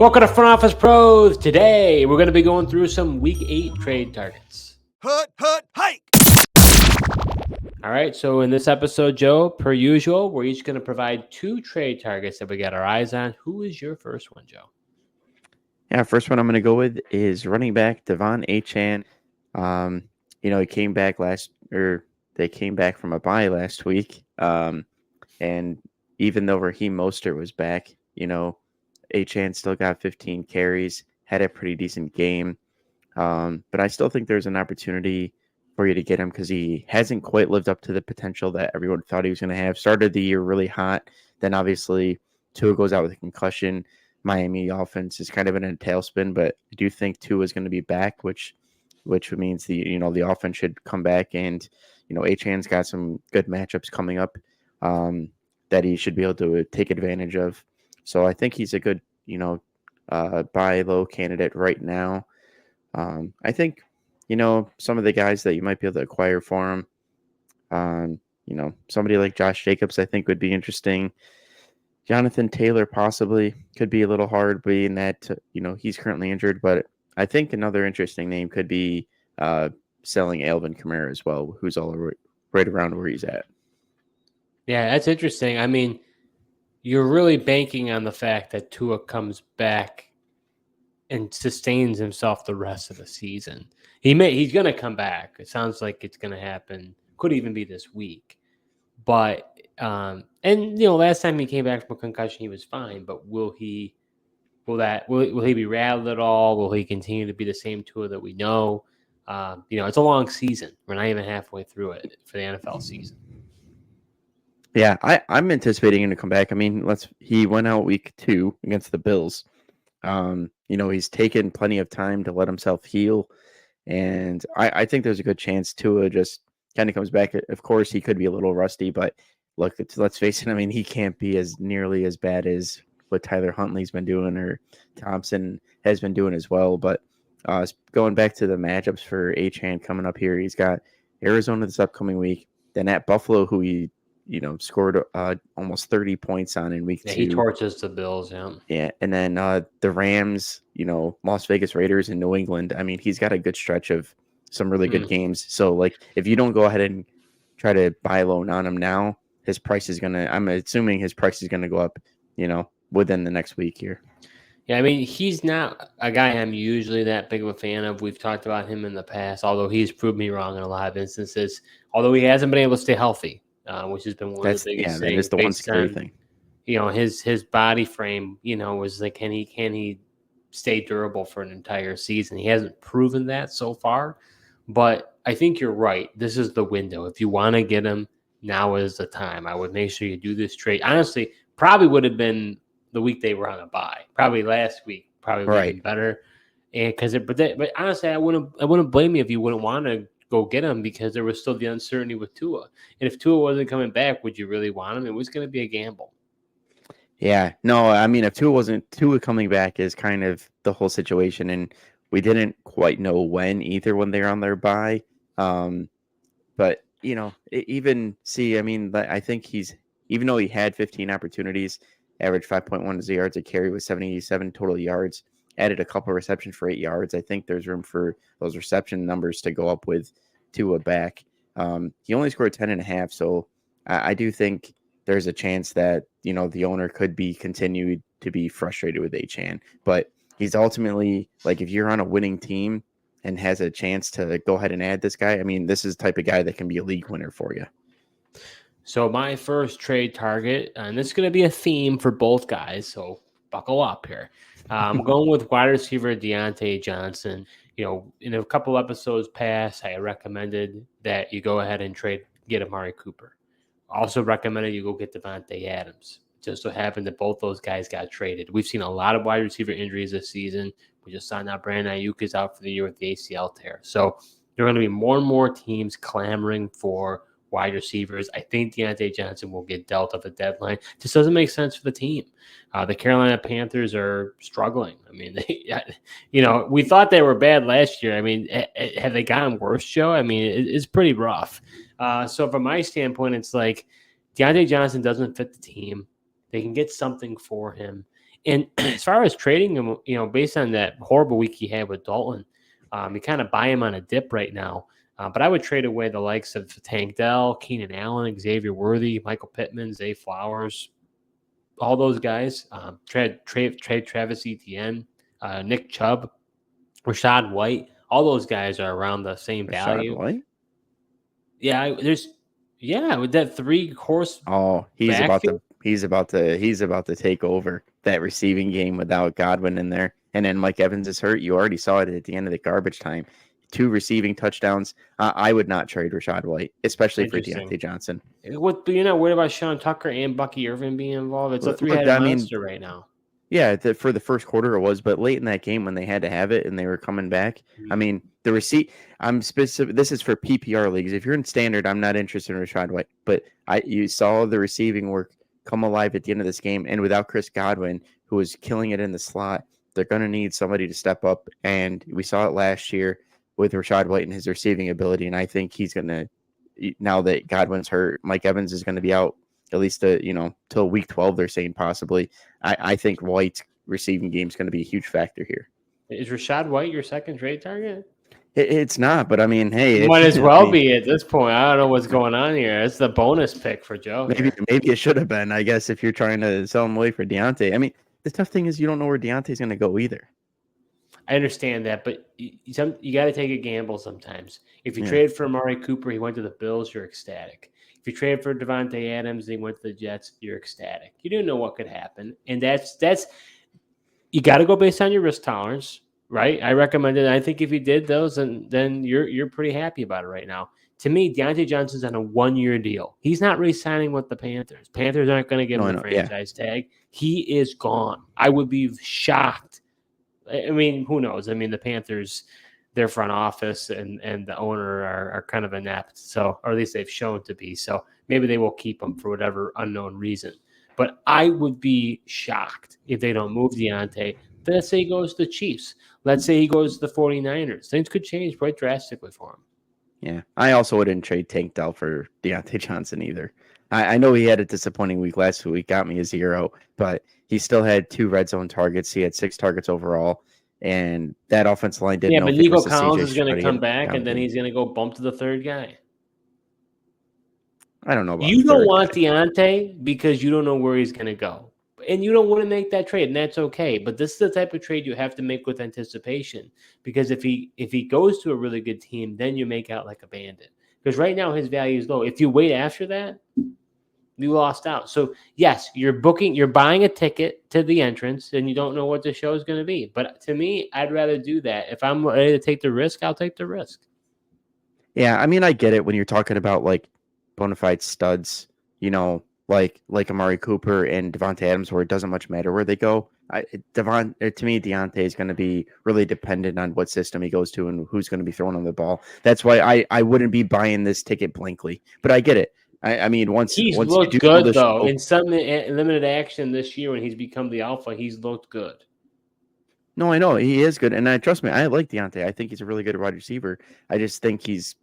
Welcome to Front Office Pros. Today, we're going to be going through some Week 8 trade targets. Hike! All right, so in this episode, Joe, per usual, we're each going to provide 2 trade targets that we got our eyes on. Who is your first one, Joe? Yeah, first one I'm going to go with is running back De'Von Achane. He came back they came back from a bye last week. And even though Raheem Mostert was back, Achane still got 15 carries, had a pretty decent game. But I still think there's an opportunity for you to get him because he hasn't quite lived up to the potential that everyone thought he was going to have. Started the year really hot. Then obviously Tua goes out with a concussion. Miami offense is kind of in a tailspin, but I do think Tua is going to be back, which means the offense should come back. And, Achane's got some good matchups coming up that he should be able to take advantage of. So I think he's a good, buy low candidate right now. I think, some of the guys that you might be able to acquire for him, somebody like Josh Jacobs, I think would be interesting. Jonathan Taylor possibly could be a little hard being that, he's currently injured, but I think another interesting name could be selling Alvin Kamara as well, who's right around where he's at. Yeah, that's interesting. I mean, you're really banking on the fact that Tua comes back and sustains himself the rest of the season. He's going to come back. It sounds like it's going to happen. Could even be this week. But last time he came back from a concussion, he was fine. But will he be rattled at all? Will he continue to be the same Tua that we know? It's a long season. We're not even halfway through it for the NFL season. Yeah, I'm anticipating him to come back. I mean, he went out week 2 against the Bills. He's taken plenty of time to let himself heal. And I think there's a good chance Tua just kind of comes back. Of course, he could be a little rusty, but look, let's face it. I mean, he can't be as nearly as bad as what Tyler Huntley's been doing or Thompson has been doing as well. But going back to the matchups for Achane coming up here, he's got Arizona this upcoming week, then at Buffalo, who he scored almost 30 points on in week 2. He torches the Bills, yeah. Yeah, and then the Rams, Las Vegas Raiders and New England. I mean, he's got a good stretch of some really good games. So, if you don't go ahead and try to buy low on him now, I'm assuming his price is going to go up, within the next week here. Yeah, I mean, he's not a guy I'm usually that big of a fan of. We've talked about him in the past, although he's proved me wrong in a lot of instances, although he hasn't been able to stay healthy. Which has been one of the biggest things. That is the one scary thing. His body frame, was like, can he stay durable for an entire season? He hasn't proven that so far, but I think you're right. This is the window. If you want to get him, now is the time. I would make sure you do this trade. Honestly, probably would have been the week they were on a bye. Probably last week. Probably would have been better. And but honestly, I wouldn't blame you if you wouldn't want to go get him because there was still the uncertainty with Tua. And if Tua wasn't coming back, would you really want him? It was going to be a gamble. Yeah. No, I mean, if Tua coming back is kind of the whole situation, and we didn't quite know when they're on their bye. But, I think even though he had 15 opportunities, averaged 5.1 yards a carry with 77 total yards, added a couple of receptions for 8 yards. I think there's room for those reception numbers to go up with Tua back. He only scored 10.5, so I do think there's a chance that, the owner could be continued to be frustrated with Achane. But he's ultimately, if you're on a winning team and has a chance to go ahead and add this guy, I mean, this is the type of guy that can be a league winner for you. So my first trade target, and this is going to be a theme for both guys, so buckle up here. I'm going with wide receiver Diontae Johnson. In a couple episodes past, I recommended that you go ahead and get Amari Cooper. Also recommended you go get Devontae Adams. Just so happened that both those guys got traded. We've seen a lot of wide receiver injuries this season. We just signed out Brandon Ayuk is out for the year with the ACL tear. So there are going to be more and more teams clamoring for wide receivers. I think Diontae Johnson will get dealt at the deadline. Just doesn't make sense for the team. The Carolina Panthers are struggling. I mean, we thought they were bad last year. I mean, have they gotten worse, Joe? I mean, it's pretty rough. So from my standpoint, it's like Diontae Johnson doesn't fit the team. They can get something for him. And as far as trading him, based on that horrible week he had with Dalton, you kind of buy him on a dip right now. But I would trade away the likes of Tank Dell, Keenan Allen, Xavier Worthy, Michael Pittman, Zay Flowers, all those guys. Trade Travis Etienne, Nick Chubb, Rashad White. All those guys are around the same Rashad value. White? Yeah, with that 3-horse. Oh, he's backfield. about to take over that receiving game without Godwin in there. And then Mike Evans is hurt. You already saw it at the end of the garbage time. 2 receiving touchdowns. I would not trade Rashad White, especially for Diontae Johnson. But you're not worried about Sean Tucker and Bucky Irvin being involved? It's a 3-headed monster right now. Yeah, for the first quarter it was, but late in that game when they had to have it and they were coming back, I mean, the receipt. I'm specific. This is for PPR leagues. If you're in standard, I'm not interested in Rashad White, but you saw the receiving work come alive at the end of this game, and without Chris Godwin, who was killing it in the slot, they're going to need somebody to step up, and we saw it last year with Rashad White and his receiving ability, and I think he's going to, now that Godwin's hurt, Mike Evans is going to be out at least till week 12. They're saying possibly. I think White's receiving game is going to be a huge factor here. Is Rashad White your second trade target? It's not, but I mean, hey, might as well be at this point. I don't know what's going on here. It's the bonus pick for Joe. Maybe it should have been. I guess if you're trying to sell him away for Diontae. I mean, the tough thing is you don't know where Deontay's going to go either. I understand that, but you got to take a gamble sometimes. If you trade for Amari Cooper, he went to the Bills, you're ecstatic. If you trade for Devontae Adams, he went to the Jets, you're ecstatic. You didn't know what could happen, and that's you got to go based on your risk tolerance, right? I recommend it. I think if you did those, then you're pretty happy about it right now. To me, Diontae Johnson's on a 1-year deal. He's not re-signing with the Panthers. Panthers aren't going to give him a franchise tag. He is gone. I would be shocked. I mean, who knows? I mean, the Panthers, their front office and the owner are kind of inept. So, or at least they've shown to be. So maybe they will keep him for whatever unknown reason. But I would be shocked if they don't move Diontae. Let's say he goes to the Chiefs. Let's say he goes to the 49ers. Things could change quite drastically for him. Yeah. I also wouldn't trade Tank Dell for Diontae Johnson either. I know he had a disappointing week last week, got me a 0, but he still had 2 red zone targets. He had 6 targets overall, and that offensive line didn't know. Yeah, but Nico Collins is going to come back, and then he's going to go bump to the 3rd guy. I don't know about you don't want Diontae because you don't know where he's going to go. And you don't want to make that trade, and that's okay. But this is the type of trade you have to make with anticipation, because if he goes to a really good team, then you make out like a bandit. Because right now his value is low. If you wait after that, you lost out. So yes, you're buying a ticket to the entrance, and you don't know what the show is going to be. But to me, I'd rather do that. If I'm ready to take the risk, I'll take the risk. Yeah, I mean, I get it when you're talking about like bona fide studs, like Amari Cooper and Devontae Adams, where it doesn't much matter where they go. To me, Diontae is going to be really dependent on what system he goes to and who's going to be throwing on the ball. That's why I wouldn't be buying this ticket blankly. But I get it. I mean, once looked you do good though in some limited action this year when he's become the alpha, he's looked good. No, I know he is good, and trust me, I like Diontae. I think he's a really good wide receiver. I just think he's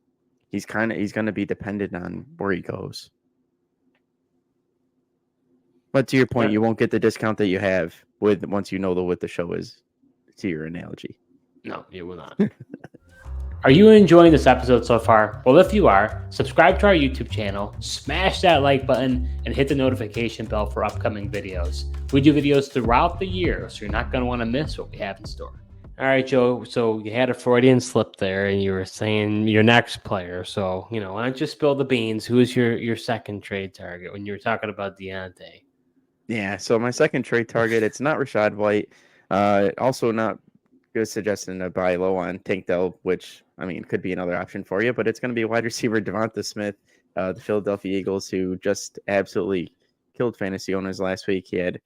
going to be dependent on where he goes. But to your point, you won't get the discount that you have once you know what the show is. To your analogy. No, you will not. Are you enjoying this episode so far? Well, if you are, subscribe to our YouTube channel, smash that like button, and hit the notification bell for upcoming videos. We do videos throughout the year, so you're not going to want to miss what we have in store. All right, Joe, so you had a Freudian slip there, and you were saying your next player. So, why don't you spill the beans? Who is your second trade target when you were talking about Diontae? Yeah, so my second trade target, it's not Rashad White. Also not good suggestion to buy low on Tank Dell, which, I mean, could be another option for you, but it's going to be wide receiver Devonta Smith, the Philadelphia Eagles, who just absolutely killed fantasy owners last week. He had,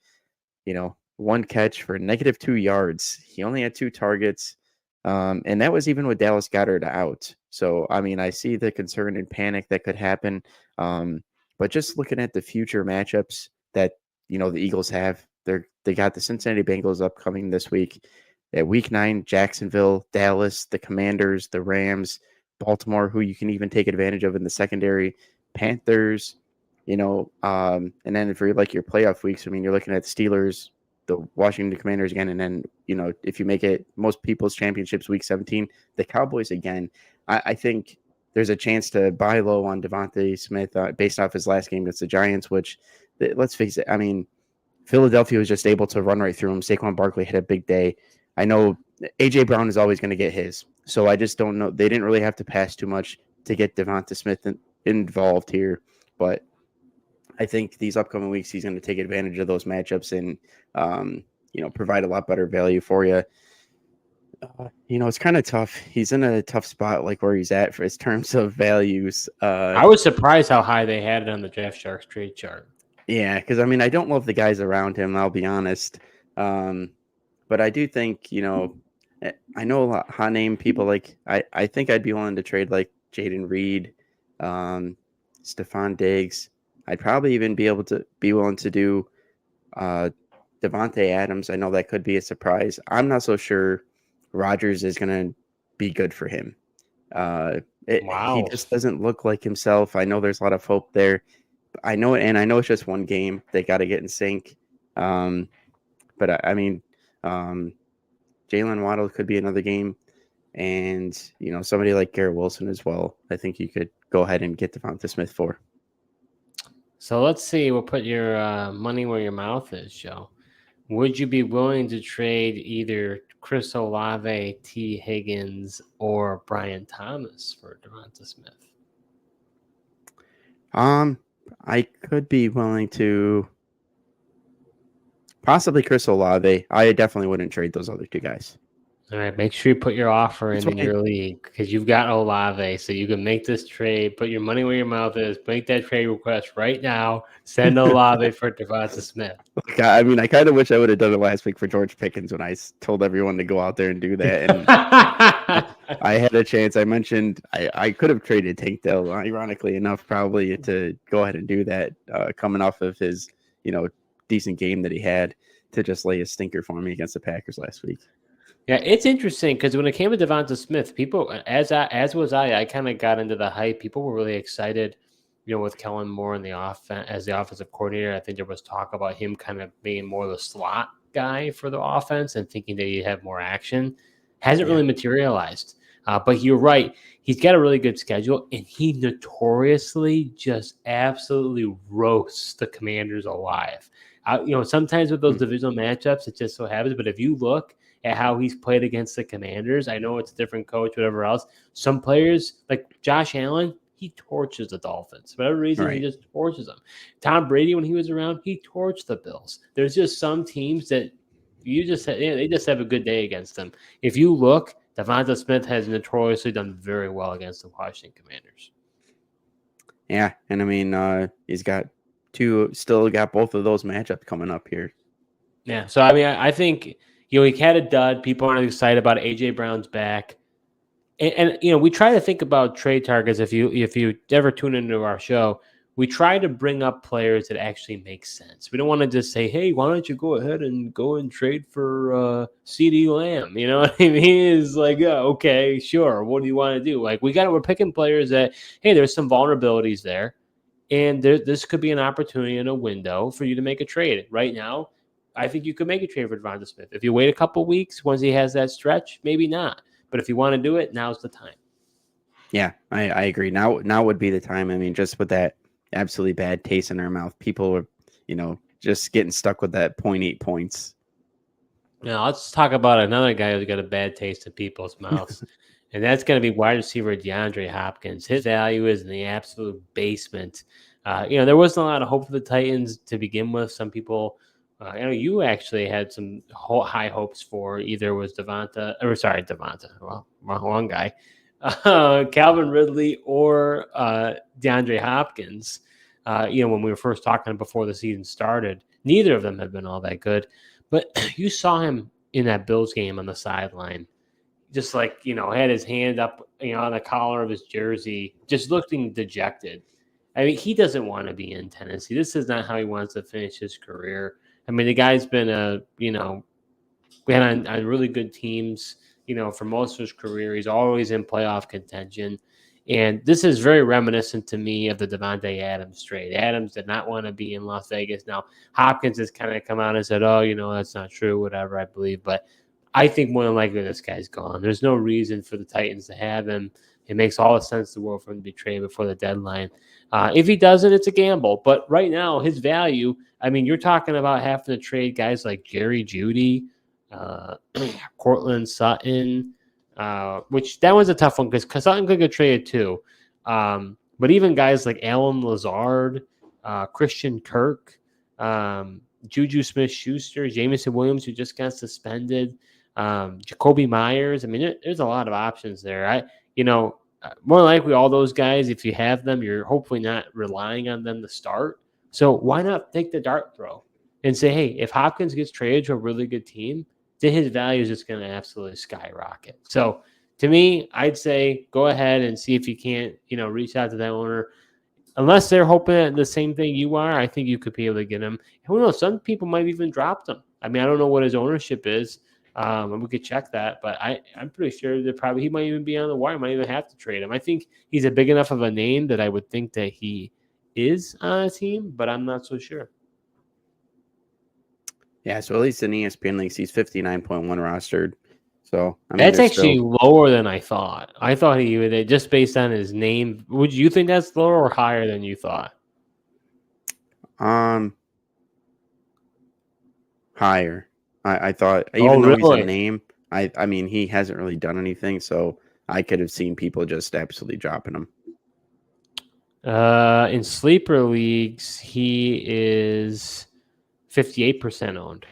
1 catch for -2 yards. He only had 2 targets, and that was even with Dallas Goedert out. So, I mean, I see the concern and panic that could happen, but just looking at the future matchups that, the Eagles have, they got the Cincinnati Bengals upcoming this week. At week 9, Jacksonville, Dallas, the Commanders, the Rams, Baltimore, who you can even take advantage of in the secondary, Panthers, and then for like your playoff weeks, I mean, you're looking at the Steelers, the Washington Commanders again, and then if you make it most people's championships week 17, the Cowboys again. I think there's a chance to buy low on Devonta Smith based off his last game against the Giants, which let's face it, I mean, Philadelphia was just able to run right through him. Saquon Barkley had a big day. I know AJ Brown is always going to get his, so I just don't know. They didn't really have to pass too much to get Devonta Smith involved here, but I think these upcoming weeks he's going to take advantage of those matchups and provide a lot better value for you. It's kind of tough. He's in a tough spot, like where he's at for his terms of values. I was surprised how high they had it on the Draft Sharks trade chart. Yeah, because I mean, I don't love the guys around him. I'll be honest, but I do think I know a lot hot name people. Like I think I'd be willing to trade like Jaden Reed, Stephon Diggs. I'd probably even be willing to do Devontae Adams. I know that could be a surprise. I'm not so sure Rodgers is going to be good for him. Wow. He just doesn't look like himself. I know there's a lot of hope there. I know it's just one game. They got to get in sync. But I mean, Jalen Waddle could be another game. And, somebody like Garrett Wilson as well. I think you could go ahead and get Devonta Smith for. So let's see. We'll put your money where your mouth is, Joe. Would you be willing to trade either Chris Olave, T. Higgins, or Brian Thomas for Devonta Smith? I could be willing to possibly Chris Olave. I definitely wouldn't trade those other two guys. All right, make sure you put your offer in your league because you've got Olave, so you can make this trade. Put your money where your mouth is. Make that trade request right now. Send Olave for Devonta Smith. I mean, I kind of wish I would have done it last week for George Pickens when I told everyone to go out there and do that. And I had a chance. I mentioned I could have traded Tank Dell, ironically enough, probably to go ahead and do that, coming off of his decent game that he had to just lay a stinker for me against the Packers last week. Yeah, it's interesting because when it came to Devonta Smith, people, as was I kind of got into the hype. People were really excited, with Kellen Moore in the offense as the offensive coordinator. I think there was talk about him kind of being more the slot guy for the offense and thinking that he'd have more action. Hasn't really materialized. But you're right. He's got a really good schedule, and he notoriously just absolutely roasts the Commanders alive. Sometimes with those divisional matchups, it just so happens. But if you look at how he's played against the Commanders, I know it's a different coach, whatever else. Some players, like Josh Allen, he torches the Dolphins. For whatever reason, He just torches them. Tom Brady, when he was around, he torched the Bills. There's just some teams that they just have a good day against them. If you look, Devonta Smith has notoriously done very well against the Washington Commanders. Yeah, and I mean, he's got still got both of those matchups coming up here. Yeah, so I mean, I think he had a dud. People aren't excited about it. AJ Brown's back, and we try to think about trade targets. If you ever tune into our show, we try to bring up players that actually make sense. We don't want to just say, hey, why don't you go ahead and go and trade for CeeDee Lamb? You know what I mean? It's like, okay, sure. What do you want to do? Like, we're picking players that, hey, there's some vulnerabilities there. And this could be an opportunity in a window for you to make a trade. Right now, I think you could make a trade for Devonta Smith. If you wait a couple weeks, once he has that stretch, maybe not. But if you want to do it, now's the time. Yeah, I agree. Now would be the time. I mean, just with that absolutely bad taste in our mouth, people are, just getting stuck with that 0.8 points. Now, let's talk about another guy who's got a bad taste in people's mouths. And that's going to be wide receiver DeAndre Hopkins. His value is in the absolute basement. There wasn't a lot of hope for the Titans to begin with. Some people, you actually had some high hopes for either was Devonta. Well, wrong guy. Calvin Ridley or DeAndre Hopkins. When we were first talking before the season started, neither of them had been all that good. But you saw him in that Bills game on the sideline. Just like, had his hand up, on the collar of his jersey, just looking dejected. I mean, he doesn't want to be in Tennessee. This is not how he wants to finish his career. I mean, the guy's been we had on really good teams, for most of his career. He's always in playoff contention. And this is very reminiscent to me of the Devontae Adams trade. Adams did not want to be in Las Vegas. Now, Hopkins has kind of come out and said, oh, that's not true, whatever, I believe. But I think more than likely this guy's gone. There's no reason for the Titans to have him. It makes all the sense in the world for him to be traded before the deadline. If he doesn't, it's a gamble. But right now, his value, I mean, you're talking about having to trade guys like Jerry Jeudy, Cortland Sutton, which that was a tough one because Sutton could get traded too. But even guys like Alan Lazard, Christian Kirk, Juju Smith-Schuster, Jameson Williams, who just got suspended, Jacoby Myers. I mean, there's a lot of options there. More likely all those guys, if you have them, you're hopefully not relying on them to start. So why not take the dart throw and say, hey, if Hopkins gets traded to a really good team, then his value is just going to absolutely skyrocket. So to me, I'd say go ahead and see if you can't, reach out to that owner. Unless they're hoping at the same thing you are, I think you could be able to get him. Who knows? Some people might even drop them. I mean, I don't know what his ownership is. And we could check that, but I'm pretty sure that he might even be on the wire. Might even have to trade him. I think he's a big enough of a name that I would think that he is on a team, but I'm not so sure. Yeah, so at least in ESPN leagues, he's 59.1 rostered. So I mean, that's actually lower than I thought. I thought he would, just based on his name. Would you think that's lower or higher than you thought? Higher. I thought, even though he's a name, I mean, he hasn't really done anything, so I could have seen people just absolutely dropping him. In sleeper leagues, he is 58% owned.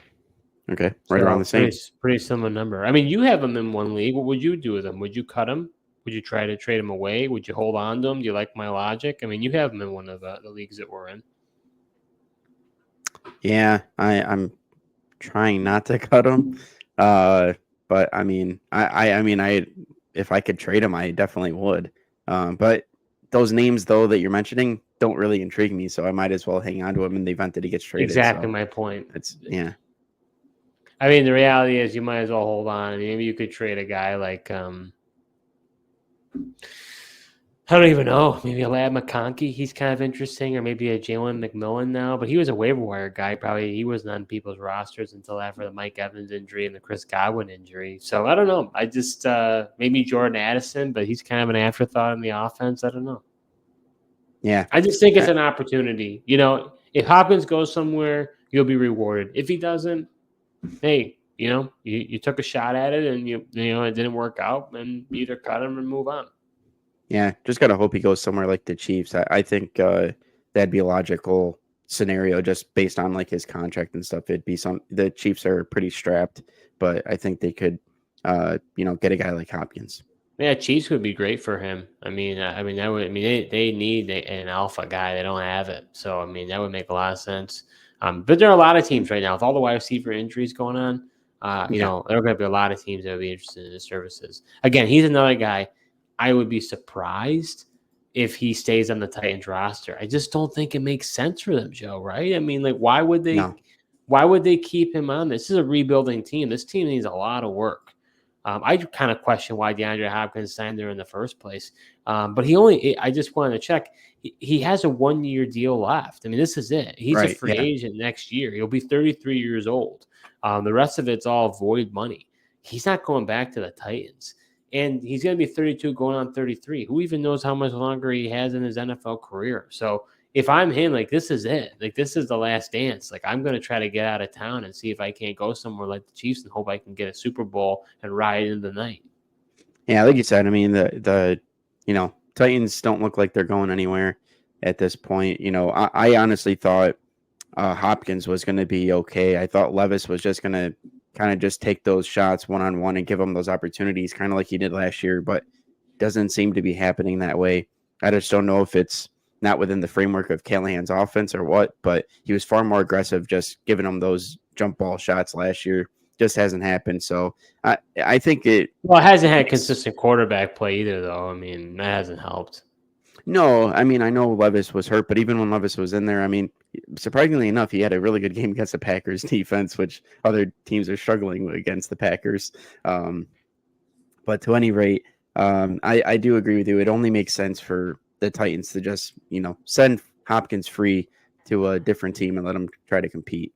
Okay, right around the same. Pretty similar number. I mean, you have him in one league. What would you do with him? Would you cut him? Would you try to trade him away? Would you hold on to him? Do you like my logic? I mean, you have him in one of the leagues that we're in. Yeah, I'm trying not to cut him. But I mean, I if I could trade him, I definitely would. But those names though that you're mentioning don't really intrigue me, so I might as well hang on to him in the event that he gets traded. Exactly my point. Yeah. I mean, the reality is you might as well hold on. Maybe you could trade a guy like I don't even know. Maybe a Lad McConkey. He's kind of interesting, or maybe a Jalen McMillan now. But he was a waiver wire guy. Probably he wasn't on people's rosters until after the Mike Evans injury and the Chris Godwin injury. So I don't know. I just maybe Jordan Addison, but he's kind of an afterthought in the offense. I don't know. Yeah, I just think it's an opportunity. If Hopkins goes somewhere, you'll be rewarded. If he doesn't, hey, you took a shot at it and it didn't work out, and you either cut him or move on. Yeah, just gotta hope he goes somewhere like the Chiefs. I think that'd be a logical scenario just based on like his contract and stuff. It'd be the Chiefs are pretty strapped, but I think they could get a guy like Hopkins. Yeah, Chiefs would be great for him. They need an alpha guy. They don't have it. So I mean that would make a lot of sense. But there are a lot of teams right now with all the wide receiver injuries going on. There are going to be a lot of teams that would be interested in his services. Again, he's another guy. I would be surprised if he stays on the Titans roster. I just don't think it makes sense for them, Joe. Right? I mean, like, why would they? No. Why would they keep him on? This is a rebuilding team. This team needs a lot of work. I kind of question why DeAndre Hopkins signed there in the first place. But I just wanted to check. He has a 1-year deal left. I mean, this is it. He's a free agent next year. He'll be 33 years old. The rest of it's all void money. He's not going back to the Titans. And he's going to be 32 going on 33. Who even knows how much longer he has in his NFL career? So if I'm him, like, this is it. Like, this is the last dance. Like, I'm going to try to get out of town and see if I can't go somewhere like the Chiefs and hope I can get a Super Bowl and ride into the night. Yeah, like you said, I mean, the Titans don't look like they're going anywhere at this point. I honestly thought Hopkins was going to be okay. I thought Levis was just going to kind of just take those shots one-on-one and give him those opportunities, kind of like he did last year, but doesn't seem to be happening that way. I just don't know if it's not within the framework of Callahan's offense or what, but he was far more aggressive just giving them those jump ball shots last year. Just hasn't happened. So I think it hasn't had consistent quarterback play either, though. I mean, that hasn't helped. No, I mean, I know Levis was hurt, but even when Levis was in there, I mean, surprisingly enough, he had a really good game against the Packers defense, which other teams are struggling against the Packers. But to any rate, I do agree with you. It only makes sense for the Titans to just, send Hopkins free to a different team and let him try to compete.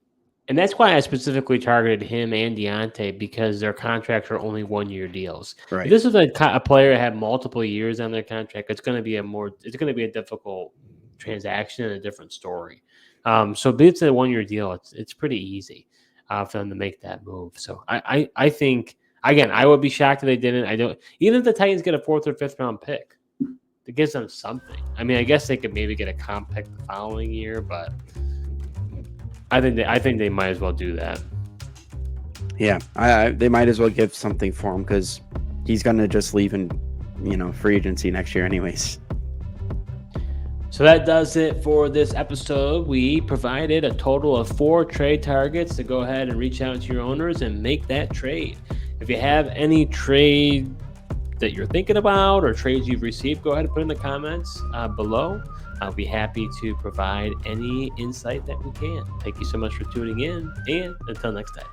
And that's why I specifically targeted him and Diontae, because their contracts are only 1-year deals. Right. If this is a player that had multiple years on their contract, it's going to be a difficult transaction and a different story. So if it's a 1-year deal, it's pretty easy for them to make that move. So I think, again, I would be shocked if they didn't. Even if the Titans get a 4th or 5th round pick, it gives them something. I mean, I guess they could maybe get a comp pick the following year, but I think they might as well do that. Yeah, they might as well give something for him, because he's gonna just leave in, free agency next year, anyways. So that does it for this episode. We provided a total of 4 trade targets to go ahead and reach out to your owners and make that trade. If you have any trade that you're thinking about or trades you've received, go ahead and put in the comments below. I'll be happy to provide any insight that we can. Thank you so much for tuning in, and until next time.